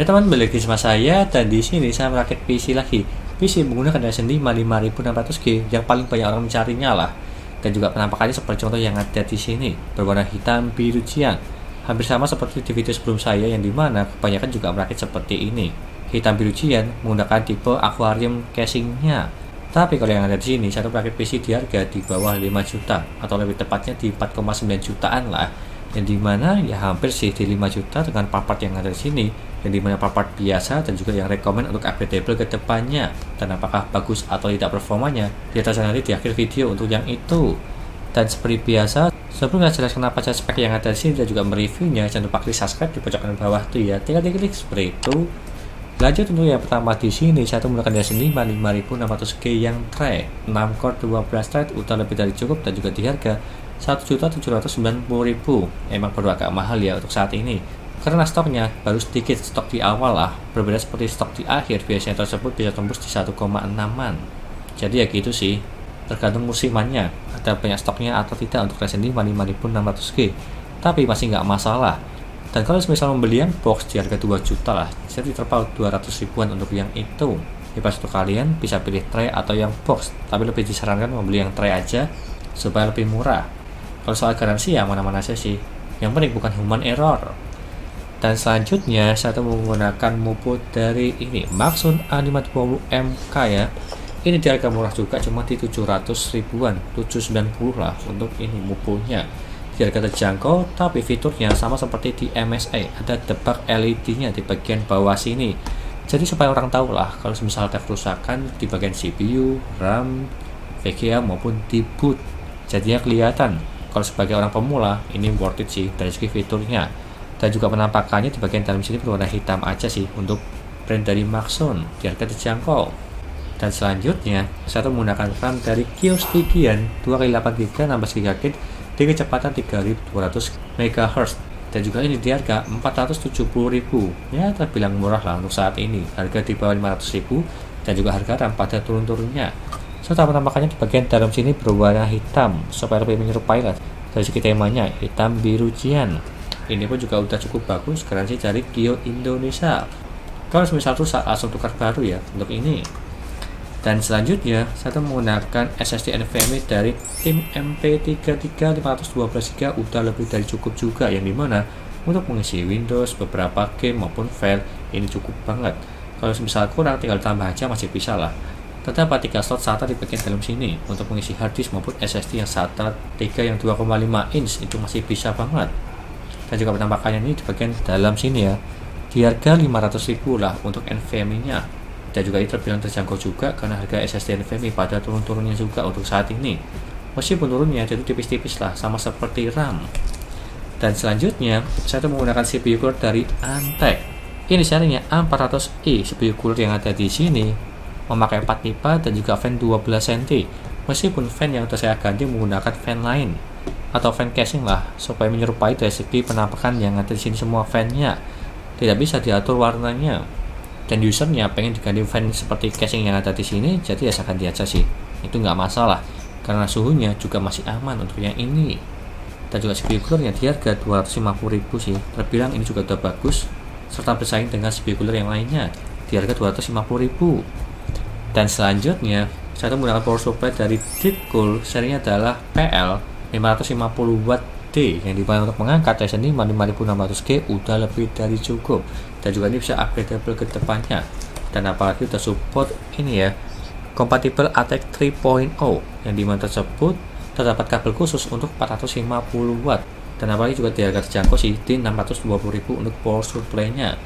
Ya teman, balik di sama saya dan di sini saya merakit PC lagi. PC menggunakan Ryzen 5 5600G yang paling banyak orang mencarinya lah. Dan juga penampakannya seperti contoh yang ada di sini, berwarna hitam biru cian. Hampir sama seperti di video sebelum saya yang dimana kebanyakan juga merakit seperti ini. Hitam biru cian menggunakan tipe aquarium casingnya. Tapi kalau yang ada di sini, satu merakit PC di harga di bawah 5 juta atau lebih tepatnya di 4,9 jutaan lah. Yang dimana ya hampir sih di 5 juta dengan part-part yang ada di sini, yang dimana part-part biasa dan juga yang rekomend untuk upgradable ke depannya. Dan apakah bagus atau tidak performanya, lihat saja nanti di akhir video untuk yang itu. Dan seperti biasa, sebelum saya jelaskan apa saja spek yang ada di sini dan juga mereviewnya, jangan lupa klik subscribe di pojok kanan bawah tuh ya, tinggal diklik seperti itu. Lanjut untuk yang pertama di sini, saya menggunakan Ryzen 5 5600G yang tray 6 core 12 thread, udah lebih dari cukup dan juga di harga 1.790.000. Emang perlu agak mahal ya untuk saat ini, karena stoknya baru sedikit stok di awal lah, berbeda seperti stok di akhir biasanya tersebut bisa tembus di 1,6an. Jadi ya gitu sih, tergantung musimannya ada banyak stoknya atau tidak untuk Ryzen 5 5600G, tapi masih nggak masalah. Dan kalau misal membeli yang box di harga 2 juta lah, jadi terpaut 200 ribuan untuk yang itu. Bebas untuk kalian bisa pilih tray atau yang box, tapi lebih disarankan membeli yang tray aja supaya lebih murah. Kalau soal garansi ya mana-mana aja sih, yang penting bukan human error. Dan selanjutnya saya menggunakan motherboard dari ini Maxon A520MK ya. Ini di harga murah juga, cuma di 700 ribuan, 790 lah untuk ini motherboardnya. Di harga terjangkau, tapi fiturnya sama seperti di MSI, ada debug LED-nya di bagian bawah sini. Jadi supaya orang tahu lah kalau misal ada kerusakan di bagian CPU, RAM, VGA maupun di boot. Jadinya kelihatan. Kalau sebagai orang pemula, ini worth it sih dari segi fiturnya. Dan juga penampakannya di bagian dalam sini berwarna hitam aja sih untuk brand dari Maxon di harga terjangkau. Dan selanjutnya, saya menggunakan RAM dari Kioskigian 2x8GB 16GB di kecepatan 3200 MHz. Dan juga ini di harga 470.000. Ya terbilang murah lah untuk saat ini. Harga di bawah 500.000 dan juga harga RAM pada turun-turunnya. Serta penampakannya di bagian dalam sini berwarna hitam supaya lebih menyerupai lah dari segi temanya hitam biru cian. Ini pun juga udah cukup bagus, garansi dari Kio Indonesia. Kalau misal rusak langsung tukar baru ya untuk ini. Dan selanjutnya saya menggunakan SSD NVMe dari tim MP33 512GB, udah lebih dari cukup juga, yang dimana untuk mengisi Windows, beberapa game maupun file ini cukup banget. Kalau misal kurang tinggal tambah aja masih bisa lah. Terdapat 3 slot SATA di bagian dalam sini untuk mengisi harddisk maupun SSD yang SATA 3 yang 2,5 inch itu masih bisa banget. Dan juga penampakannya ini di bagian dalam sini ya, di harga 500.000 lah untuk NVMe nya. Dan juga ini terbilang terjangkau juga karena harga SSD NVMe pada turun-turunnya juga untuk saat ini. Meskipun turunnya jadi tipis-tipis lah, sama seperti RAM. Dan selanjutnya saya menggunakan CPU cooler dari Antec. Ini serinya A400i. CPU cooler yang ada di sini memakai 4 pipa dan juga fan 12 cm. Meskipun fan yang saya ganti menggunakan fan lain atau fan casing lah, supaya menyerupai dari segi penampakan yang ada di sini semua fannya. Tidak bisa diatur warnanya. Dan usernya pengen diganti fan seperti casing yang ada di sini, jadi ya saya ganti aja sih. Itu nggak masalah karena suhunya juga masih aman untuk yang ini. Dan juga CPU coolernya di harga 250.000 sih. Terbilang ini juga udah bagus serta bersaing dengan CPU cooler yang lainnya di harga 250.000. Dan selanjutnya saya menggunakan power supply dari Deepcool, serinya adalah PL 550W yang dimana untuk mengangkat Ryzen 5 5600G udah lebih dari cukup. Dan juga ini bisa upgradable ke depannya. Dan apalagi udah support ini ya, kompatibel ATEX 3.0 yang dimana tersebut terdapat kabel khusus untuk 450W. Dan apalagi juga di harga terjangkau sih di 620.000 untuk power supply-nya.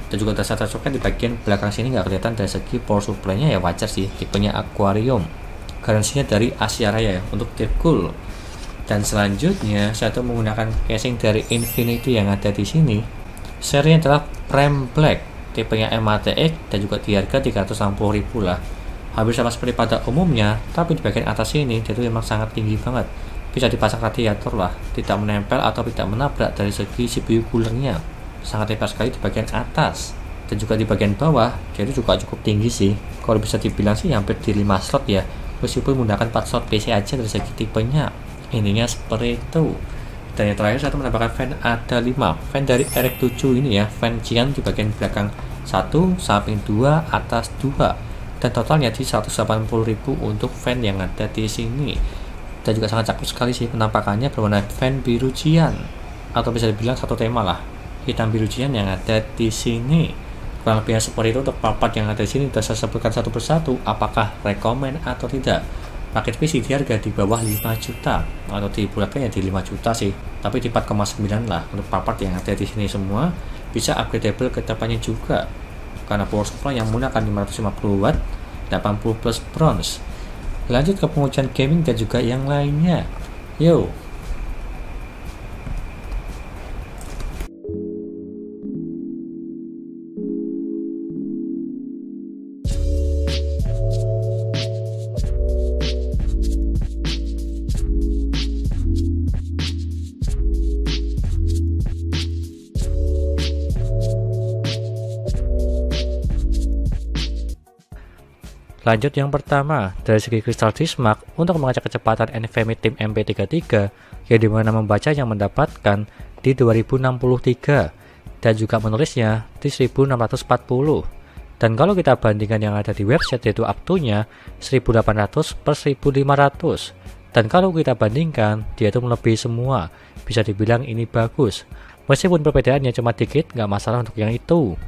Dan juga saya cocokkan di bagian belakang sini nggak kelihatan dari segi power supply-nya, ya wajar sih, tipenya aquarium. Garansinya dari Asia Raya ya untuk Deepcool. Dan selanjutnya saya menggunakan casing dari Infinity yang ada di sini. Serinya adalah Prime Black, tipenya MATX dan juga di harga 360.000 lah. Hampir sama seperti pada umumnya, tapi di bagian atas ini dia tuh memang sangat tinggi banget. Bisa dipasang radiator lah, tidak menempel atau tidak menabrak dari segi CPU coolernya. Sangat lebar sekali di bagian atas. Dan juga di bagian bawah, dia itu juga cukup tinggi sih. Kalau bisa dibilang sih hampir di 5 slot ya, meskipun menggunakan 4 slot PC aja dari segi tipenya. Ininya seperti itu. Dan yang terakhir satu menambahkan fan ada 5 fan dari RX7 ini ya, fan Qian di bagian belakang 1, samping 2, atas 2, dan totalnya di 180.000 untuk fan yang ada di sini. Dan juga sangat cakep sekali sih penampakannya, berwarna fan biru Qian, atau bisa dibilang satu tema lah, hitam biru Qian yang ada di sini. Kurang lebihnya seperti itu untuk part yang ada di sini. Sudah saya sebutkan satu persatu apakah rekomen atau tidak. Paket PC di harga di bawah 5 juta atau dibulatkan ya di 5 juta sih, tapi di 4,9 lah untuk part yang ada di sini. Semua bisa upgradable ke depannya juga karena power supply yang menggunakan 550 watt 80 plus bronze. Lanjut ke pengujian gaming dan juga yang lainnya. Yo. Lanjut yang pertama, dari segi kristal Dismark untuk mengecek kecepatan NVMe Team MP33 yang dimana membacanya mendapatkan di 2063 dan juga menulisnya di 1640. Dan kalau kita bandingkan yang ada di website yaitu up-to-nya 1800 per 1500. Dan kalau kita bandingkan dia itu melebihi semua, bisa dibilang ini bagus. Meskipun perbedaannya cuma dikit, nggak masalah untuk yang itu.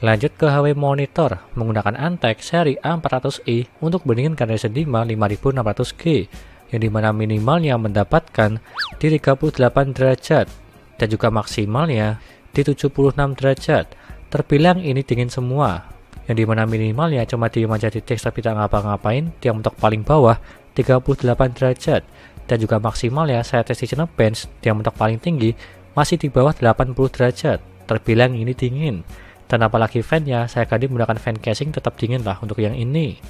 Lanjut ke HP monitor menggunakan Antec seri A400i untuk bandingkan Ryzen 5 5600G yang dimana minimalnya mendapatkan di 38 derajat dan juga maksimalnya di 76 derajat. Terbilang ini dingin semua, yang dimana minimalnya cuma diem aja di teks tapi tak ngapa-ngapain. Yang untuk paling bawah 38 derajat dan juga maksimalnya saya tes di Cinebench yang untuk paling tinggi masih di bawah 80 derajat. Terbilang ini dingin. Dan apalagi fan-nya, saya ganti menggunakan fan casing tetap dingin lah untuk yang ini.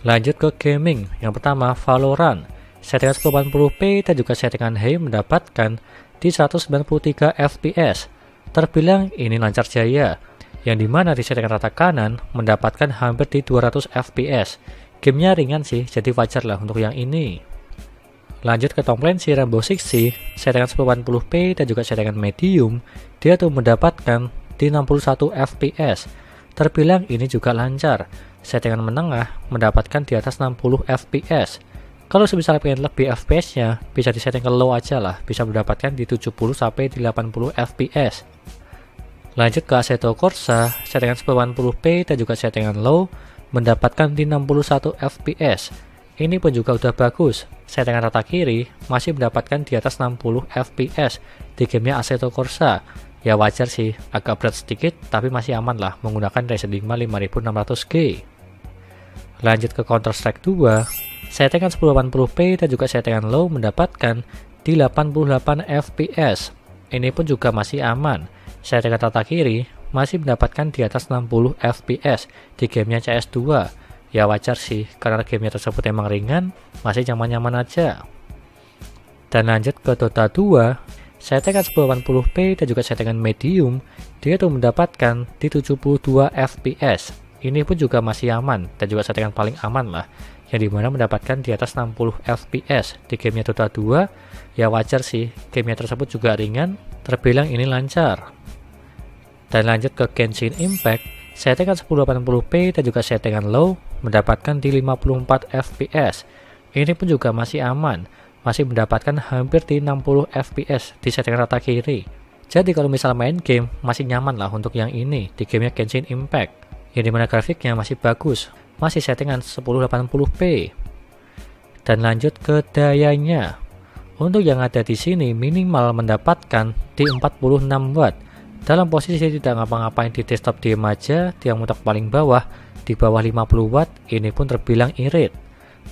Lanjut ke gaming. Yang pertama Valorant. Settingan 1080p dan juga settingan high mendapatkan di 193 fps. Terbilang ini lancar jaya. Yang dimana di settingan rata kanan mendapatkan hampir di 200 fps. Gamenya ringan sih, jadi wajar lah untuk yang ini. Lanjut ke Tom Clancy Rainbow Six Siege. Settingan 1080p dan juga settingan medium, dia tuh mendapatkan di 61 fps. Terbilang ini juga lancar. Settingan menengah mendapatkan di atas 60 fps. Kalau semisal pengen lebih fps nya bisa disetting ke low aja lah, bisa mendapatkan di 70 sampai di 80 fps. Lanjut ke Assetto Corsa, settingan 1080p dan juga settingan low mendapatkan di 61 fps. Ini pun juga udah bagus. Settingan rata kiri masih mendapatkan di atas 60 fps di gamenya Assetto Corsa. Ya wajar sih, agak berat sedikit tapi masih aman lah menggunakan Ryzen 5 5600G. Lanjut ke Counter Strike 2, settingan 1080p dan juga settingan low mendapatkan di 88 fps. Ini pun juga masih aman. Settingan rata kiri masih mendapatkan di atas 60 fps di gamenya CS2. Ya wajar sih, karena gamenya tersebut emang ringan, masih nyaman-nyaman aja. Dan lanjut ke Dota 2, settingan 1080p dan juga settingan medium, dia tuh mendapatkan di 72 fps. Ini pun juga masih aman dan juga settingan paling aman lah, yang dimana mendapatkan di atas 60 fps di gamenya Dota 2. Ya wajar sih, gamenya tersebut juga ringan, terbilang ini lancar. Dan lanjut ke Genshin Impact, settingan 1080p dan juga settingan low mendapatkan di 54 fps. Ini pun juga masih aman, masih mendapatkan hampir di 60 fps di settingan rata kiri. Jadi kalau misal main game masih nyaman lah untuk yang ini di gamenya Genshin Impact, yang dimana grafiknya masih bagus, masih settingan 1080p. Dan lanjut ke dayanya. Untuk yang ada di sini minimal mendapatkan di 46 watt. Dalam posisi tidak ngapa-ngapain di desktop diem aja, yang untuk paling bawah di bawah 50 watt, ini pun terbilang irit.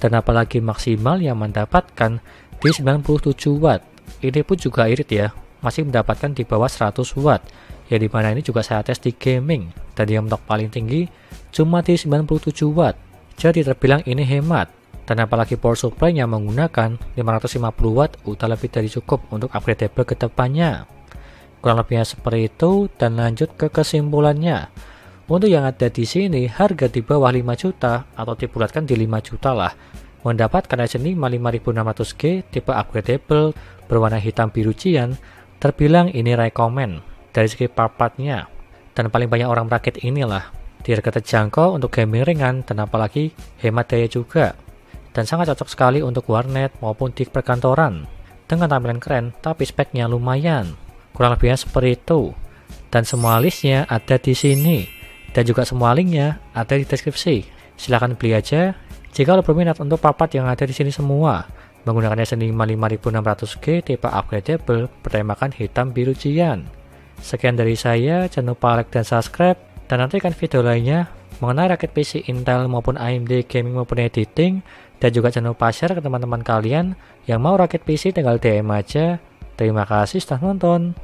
Dan apalagi maksimal yang mendapatkan di 97 watt. Ini pun juga irit ya, masih mendapatkan di bawah 100 watt. Ya dimana ini juga saya tes di gaming, dan yang untuk paling tinggi cuma di 97 watt. Jadi terbilang ini hemat. Dan apalagi power supply-nya menggunakan 550 watt, udah lebih dari cukup untuk upgradable ke depannya. Kurang lebihnya seperti itu. Dan lanjut ke kesimpulannya. Untuk yang ada di sini harga di bawah 5 juta atau dibulatkan di 5 juta lah. Mendapatkan Ryzen 5 5600G tipe upgradable berwarna hitam biru cyan, terbilang ini recommend dari segi part-partnya. Dan paling banyak orang merakit inilah. Di harga terjangkau untuk gaming ringan dan apalagi hemat daya juga. Dan sangat cocok sekali untuk warnet maupun di perkantoran. Dengan tampilan keren tapi speknya lumayan. Kurang lebihnya seperti itu. Dan semua listnya ada di sini. Dan juga semua linknya ada di deskripsi. Silahkan beli aja jika lo berminat untuk part yang ada di sini semua. Menggunakan Ryzen 5 5600G tipe upgradable bertemakan hitam biru cyan. Sekian dari saya, jangan lupa like dan subscribe, dan nantikan video lainnya mengenai rakit PC Intel maupun AMD gaming maupun editing, dan juga jangan lupa share ke teman-teman kalian yang mau rakit PC tinggal DM aja. Terima kasih sudah nonton.